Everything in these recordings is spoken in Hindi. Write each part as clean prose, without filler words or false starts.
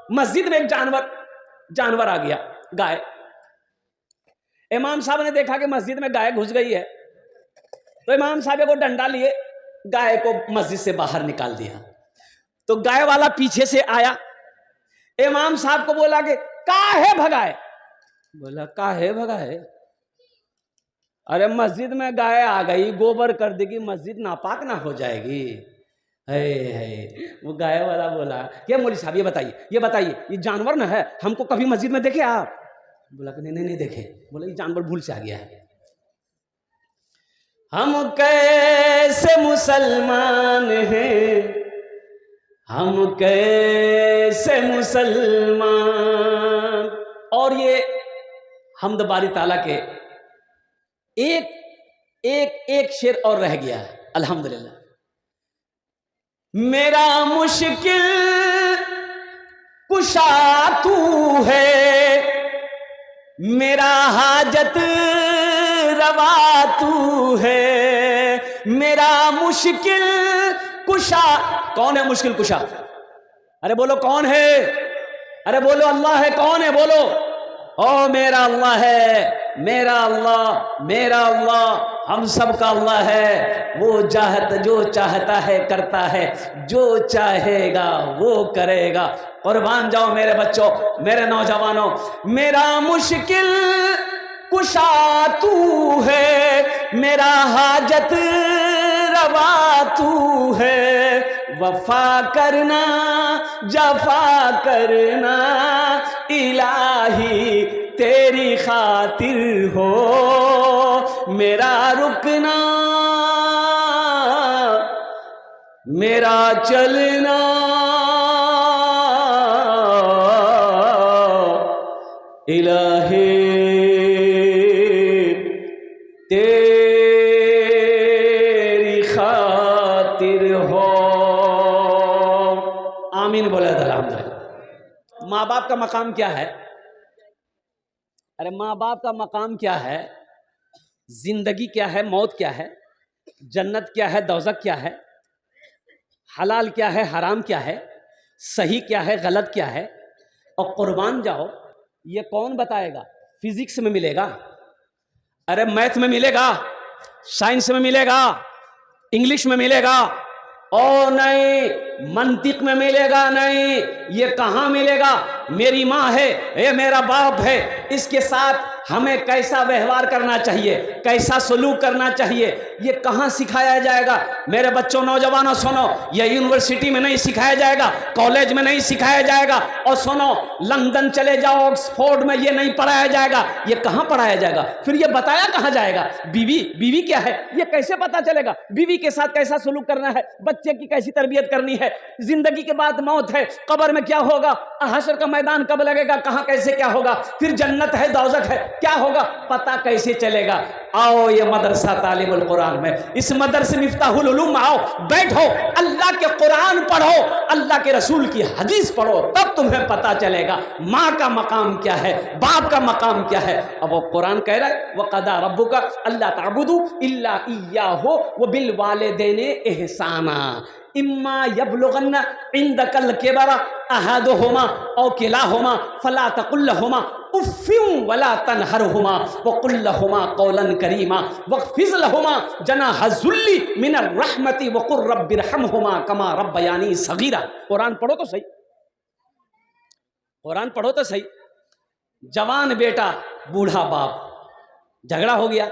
मस्जिद में एक जानवर आ गया, गाय। इमाम साहब ने देखा कि मस्जिद में गाय घुस गई है, तो इमाम साहब को डंडा लिए गाय को मस्जिद से बाहर निकाल दिया। तो गाय वाला पीछे से आया, इमाम साहब को बोला कि काहे भगाए? बोला काहे भगाए? अरे मस्जिद में गाय आ गई, गोबर कर देगी, मस्जिद नापाक ना हो जाएगी। है वो गाय वाला बोला क्या मौलवी साहब ये बताइए ये जानवर ना है, हमको कभी मस्जिद में देखे आप? बोला कि नहीं देखे। बोला ये जानवर भूल से आ गया है। हम कैसे मुसलमान हैं, हम कैसे मुसलमान। और ये हम्द बारी ताला के एक शेर और रह गया है, अल्हम्दुलिल्लाह। मेरा मुश्किल कुशा तू है, मेरा हाजत रवा तू है, मेरा मुश्किल कुशा। कौन है मुश्किल कुशा? अरे बोलो कौन है? अरे बोलो अल्लाह है। कौन है बोलो? ओ मेरा अल्लाह है, मेरा अल्लाह हम सब का अल्लाह है। वो जो चाहता है करता है, जो चाहेगा वो करेगा। कुर्बान जाओ मेरे बच्चों, मेरे नौजवानों, मेरा मुश्किल कुशा तू है, मेरा हाजत रवा तू है। वफा करना जफा करना इलाही तेरी खातिर हो, मेरा रुकना मेरा चलना इलाही तेरी खातिर हो। आमीन बोले अल्हम्दुलिल्लाह। माँ बाप का मकाम क्या है? अरे माँ बाप का मकाम क्या है? जिंदगी क्या है, मौत क्या है, जन्नत क्या है, दोज़ख क्या है, हलाल क्या है, हराम क्या है, सही क्या है, गलत क्या है। और कुर्बान जाओ, ये कौन बताएगा? फिजिक्स में मिलेगा? अरे मैथ में मिलेगा, साइंस में मिलेगा, इंग्लिश में मिलेगा? ओ नहीं, मंतिक में मिलेगा नहीं। ये कहाँ मिलेगा? मेरी माँ है, ये मेरा बाप है, इसके साथ हमें कैसा व्यवहार करना चाहिए, कैसा सलूक करना चाहिए, ये कहाँ सिखाया जाएगा? मेरे बच्चों, नौजवानों सुनो, ये यूनिवर्सिटी में नहीं सिखाया जाएगा, कॉलेज में नहीं सिखाया जाएगा। और सुनो, लंदन चले जाओ, ऑक्सफोर्ड में ये नहीं पढ़ाया जाएगा। ये कहाँ पढ़ाया जाएगा? फिर ये बताया कहाँ जाएगा? बीवी क्या है ये कैसे पता चलेगा? बीवी के साथ कैसा सलूक करना है, बच्चे की कैसी तरबियत करनी है, जिंदगी के बाद मौत है, कब्र में क्या होगा, हशर का मैदान कब लगेगा, कहाँ कैसे क्या होगा, फिर जन्नत है, दोज़ख है, क्या होगा, पता कैसे चलेगा? आओ ये मदरसा तालिमुल कुरान में, इस मदरसे मिफ्ताहुल उलूम आओ, बैठो, अल्लाह के कुरान पढ़ो, अल्लाह के रसूल की हदीस पढ़ो, तब तुम्हें पता चलेगा माँ का मकाम क्या है, बाप का मकाम क्या है। अब वो कुरान कह रहा है वक़दा रब्बुका अल्ला ताबुदू इल्ला इय्याहु व बिल वालिदैनि इहसाना इम्मा यबलुगन्ना इंदकल किबरा अहदुहुमा औ किलाहुमा फला तकुल लहुमा उफ़्फ़िन वला तनहरहुमा वक़ुल लहुमा क़ौलन करीमा वख़्फ़िज़ लहुमा जनाह ज़ुल्ली मिनर रहमति वक़ुर रब्बिरहमहुमा कमा रब्बयानी सगीरा। कुरान पढ़ो तो सही, कुरान पढ़ो तो सही। जवान बेटा, बूढ़ा बाप, झगड़ा हो गया।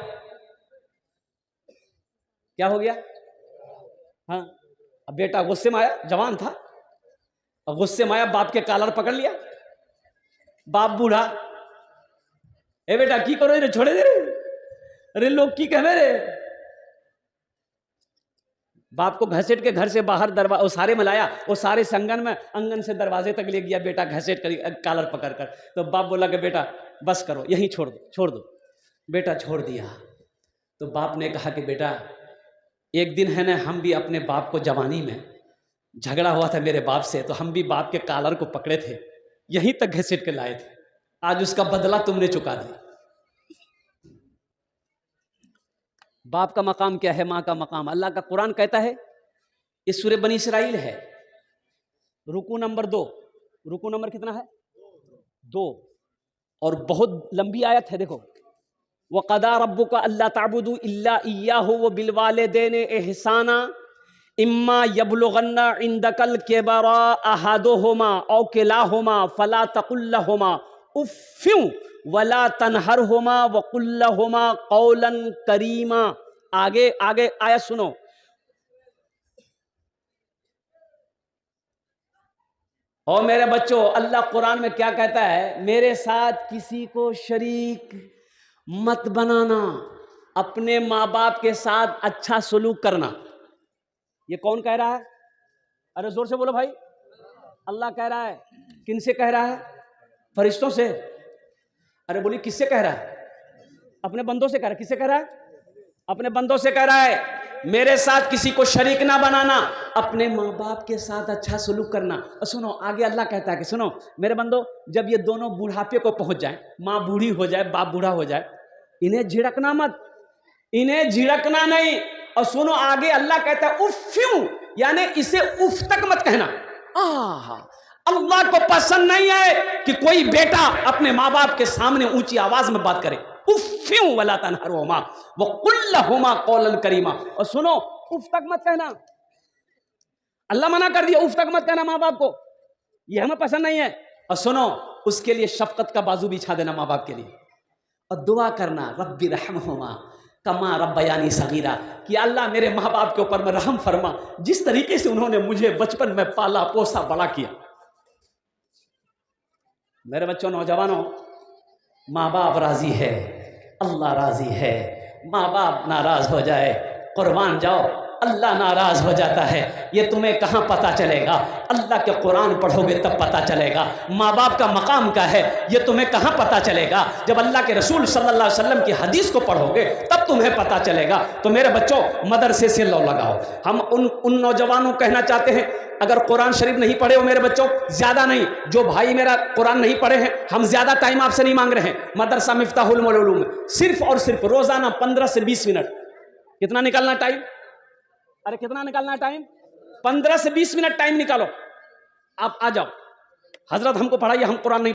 क्या हो गया? हाँ, अब बेटा गुस्से में आया, जवान था, और गुस्से में आया, बाप के कॉलर पकड़ लिया। बाप बूढ़ा, ए बेटा की करो रे, छोड़े दे रे, अरे लोग की कहे रे। बाप को घसीट के घर से बाहर वो सारे में लाया, वो सारे संगन में अंगन से दरवाजे तक ले गया, बेटा घसीट कर कॉलर पकड़ कर। तो बाप बोला कि बेटा बस करो, यहीं छोड़ दो। बेटा छोड़ दिया। तो बाप ने कहा कि बेटा एक दिन है ना, हम भी अपने बाप को जवानी में झगड़ा हुआ था मेरे बाप से, तो हम भी बाप के कॉलर को पकड़े थे, यहीं तक घसीट के लाए थे, आज उसका बदला तुमने चुका दिया। बाप का मकाम क्या है, माँ का मकाम? अल्लाह का कुरान कहता है, इस सूरह बनी इसराइल है, रुकू नंबर 2, रुकू नंबर कितना है? 2। और बहुत लंबी आयत है, देखो, वक़दा रब्बुका अल्ला ताबुदू इल्ला इय्याहु व बिल वालिदैनि इहसाना इम्मा यबलुगन्ना इंदकल किबरा अहदुहुमा औ किलाहुमा फला तकुल लहुमा उफ़्फ़िन वला तनहरहुमा व कुल लहुमा क़ौलन करीमा। आगे आगे आयत सुनो। और मेरे बच्चों, अल्लाह कुरान में क्या कहता है? मेरे साथ किसी को शरीक मत बनाना, अपने माँ बाप के साथ अच्छा सलूक करना। ये कौन कह रहा है? अरे जोर से बोलो भाई। अल्लाह कह रहा है। किनसे कह रहा है? फरिश्तों से। अरे बोली किससे कह रहा है? अपने बंदों से कह रहा है। किससे कह रहा है? अपने बंदों से कह रहा है। मेरे साथ किसी को शरीक ना बनाना, अपने माँ बाप के साथ अच्छा सलूक करना। और सुनो आगे अल्लाह कहता है कि सुनो मेरे बंदो, जब ये दोनों बुढ़ापे को पहुंच जाए, माँ बूढ़ी हो जाए, बाप बूढ़ा हो जाए, इन्हें झिड़कना मत, इन्हें झिड़कना नहीं। और सुनो आगे अल्लाह कहता है उफ़्फ़िन, यानी इसे उफ तक मत कहना। अल्लाह को पसंद नहीं है कि कोई बेटा अपने माँ बाप के सामने ऊंची आवाज में बात करे। उफ़्फ़िन वला तनहरहुमा व कुल लहुमा क़ौलन करीमा। और सुनो उफ तक मत कहना, अल्लाह मना कर दिया, उफ तक मत कहना माँ बाप को, ये हमें पसंद नहीं है। और सुनो उसके लिए शफकत का बाजू बिछा देना माँ बाप के लिए, और दुआ करना रब्बी रहमहुमा कमा रब्बयानी सगीरा, कि अल्लाह मेरे माँ बाप के ऊपर में रहम फरमा, जिस तरीके से उन्होंने मुझे बचपन में पाला पोसा बड़ा किया। मेरे बच्चों, नौजवानों, माँ बाप राजी है, अल्लाह राजी है। माँ बाप नाराज हो जाए, कुर्बान जाओ, अल्लाह नाराज हो जाता है। ये तुम्हें कहाँ पता चलेगा? अल्लाह के कुरान पढ़ोगे तब पता चलेगा। माँ बाप का मकाम क्या है ये तुम्हें कहाँ पता चलेगा? जब अल्लाह के रसूल सल्लल्लाहु अलैहि वसल्लम की हदीस को पढ़ोगे तब तुम्हें पता चलेगा। तो मेरे बच्चों, मदरसे से लो लगाओ। हम उन नौजवानों को कहना चाहते हैं, अगर कुरान शरीफ नहीं पढ़े हो मेरे बच्चों, ज़्यादा नहीं, जो भाई मेरा कुरान नहीं पढ़े हैं, हम ज़्यादा टाइम आपसे नहीं मांग रहे हैं। मदरसा मिफ्ताहुल उलूम में सिर्फ और सिर्फ रोज़ाना 15 से 20 मिनट, कितना निकालना टाइम? अरे कितना निकालना है टाइम? 15 से 20 मिनट टाइम निकालो, आप आ जाओ। हजरत हमको पढ़ाइए, हम कुरान नहीं